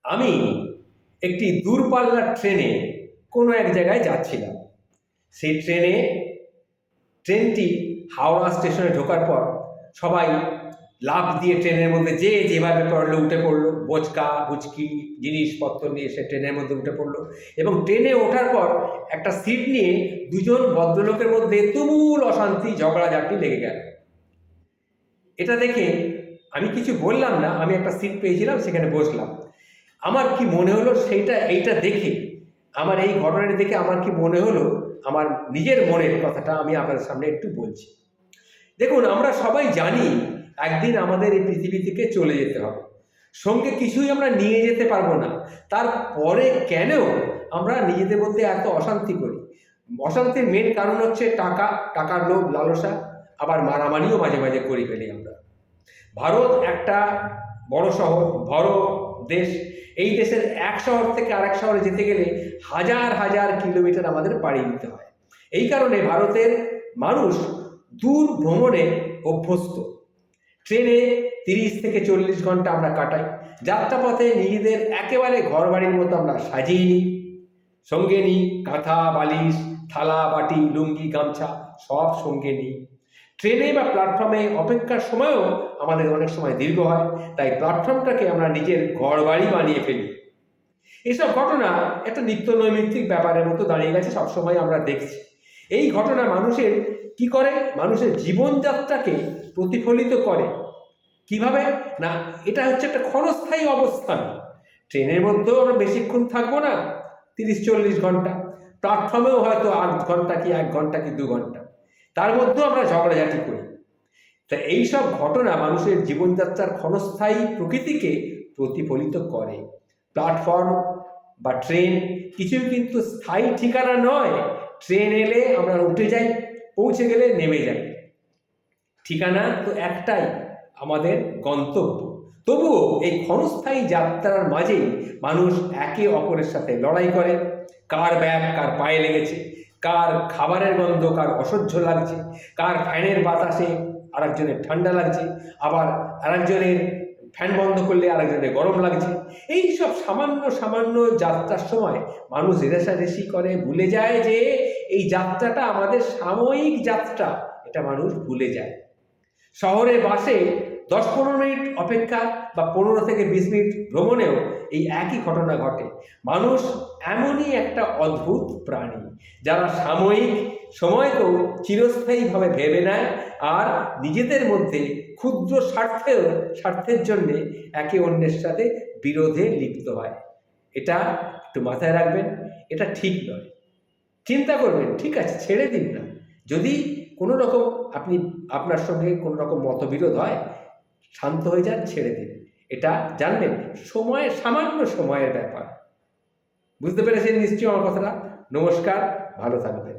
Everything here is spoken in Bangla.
আমি একটি দূরপাল্লার ট্রেনে কোনো এক জায়গায় যাচ্ছিলাম। সেই ট্রেনটি হাওড়া স্টেশনে ঢোকার পর সবাই লাফ দিয়ে ট্রেনের মধ্যে যে যেভাবে পারলো উঠে পড়লো, বোচকা বুচকি জিনিসপত্র নিয়ে সে ট্রেনের মধ্যে উঠে পড়লো এবং ট্রেনে ওঠার পর একটা সিট নিয়ে দুজন ভদ্রলোকের মধ্যে তুমুল অশান্তি ঝগড়াঝাটি লেগে গেল। এটা দেখে আমি কিছু বললাম না, আমি একটা সিট পেয়েছিলাম, সেখানে বসলাম। আমার কি মনে হলো এইটা দেখে, আমার এই ঘটনাটি দেখে আমার কি মনে হলো, আমার নিজের মনের কথাটা আমি আপনাদের সামনে একটু বলছি। দেখুন, আমরা সবাই জানি একদিন আমাদের এই পৃথিবী থেকে চলে যেতে হবে, সঙ্গে কিছুই আমরা নিয়ে যেতে পারবো না। তারপরে কেন আমরা নিজেদের মধ্যে এত অশান্তি করি? অশান্তির মেন কারণ হচ্ছে টাকার লোভ, লালসা, আবার মারামারিও মাঝে মাঝে করি ফেলি আমরা। ভারত একটা বড় শহর, বড় দেশ। এই দেশের এক শহর থেকে আরেক শহরে যেতে গেলে হাজার হাজার কিলোমিটার আমাদের পাড়ি দিতে হয়। এই কারণে ভারতের মানুষ দূর ভ্রমণে অভ্যস্ত। ট্রেনে 30 থেকে 40 ঘন্টা আমরা কাটাই। যাত্রাপথে নিজেদের একেবারে ঘর বাড়ির মতো আমরা সাজিয়ে নিই, সঙ্গে নিই কাঁথা বালিশ, থালা বাটি, লুঙ্গি গামছা সব সঙ্গে নিই। ট্রেনে বা প্ল্যাটফর্মে অপেক্ষার সময়ও আমাদের অনেক সময় দীর্ঘ হয়, তাই প্ল্যাটফর্মটাকে আমরা নিজের ঘর বাড়ি বানিয়ে ফেলি। এসব ঘটনা একটা নিত্য নৈমিত্তিক ব্যাপারের মতো দাঁড়িয়ে গেছে, সবসময় আমরা দেখছি। এই ঘটনা মানুষের কি করে? মানুষের জীবনযাত্রাকে প্রতিফলিত করে। কিভাবে না, এটা হচ্ছে একটা ক্ষণস্থায়ী অবস্থান। ট্রেনের মধ্যেও আমরা বেশিক্ষণ থাকবো না, 30-40 ঘন্টা। প্ল্যাটফর্মেও হয়তো 8 ঘন্টা কি 1 ঘন্টা কি 2 ঘন্টা, তার মধ্যেও আমরা ঝগড়াঝাটি করি। তা এইসব ঘটনা মানুষের জীবনযাত্রার ক্ষণস্থায়ী প্রকৃতিকে প্রতিফলিত করে। প্ল্যাটফর্ম বা ট্রেন কিছুই কিন্তু স্থায়ী ঠিকানা নয়। ট্রেন এলে আমরা উঠে যাই, পৌঁছে গেলে নেমে যাই, ঠিকানা তো একটাই, আমাদের গন্তব্য। তবুও এই ক্ষণস্থায়ী যাত্রার মাঝেই মানুষ একে অপরের সাথে লড়াই করে। কার ব্যাগ কার পায়ে লেগেছে, কার খাবারের গন্ধ কার অসহ্য লাগছে, কার ফ্যানের বাতাসে আরেকজনের ঠান্ডা লাগছে, আবার আরেকজনের ফ্যান বন্ধ করলে আরেকজনের গরম লাগছে। এই সব সামান্য সামান্য যাত্রার সময় মানুষ রেষারেষি করে, ভুলে যায় যে এই যাত্রাটা আমাদের সাময়িক যাত্রা, এটা মানুষ ভুলে যায়। শহরে বাসে 10-15 মিনিট অপেক্ষা বা 15 থেকে 20 মিনিট ভ্রমণেও এই একই ঘটনা ঘটে। মানুষ এমনই একটা অদ্ভুত প্রাণী, যারা সাময়িক সময়কেও চিরস্থায়ীভাবে ভেবে নেয় আর নিজেদের মধ্যে ক্ষুদ্র স্বার্থের জন্যে একে অন্যের সাথে বিরোধে লিপ্ত হয়। এটা একটু মাথায় রাখবেন, এটা ঠিক নয়। চিন্তা করবেন, ঠিক আছে ছেড়ে দিন না। যদি কোনো রকম আপনার সঙ্গে কোনো রকম মতবিরোধ হয়, শান্ত হয়ে যান, ছেড়ে দিন। এটা জানবেন সামান্য সময়ের ব্যাপার। বুঝতে পেরেছেন নিশ্চয়ই আমার কথাটা? নমস্কার, ভালো থাকবেন।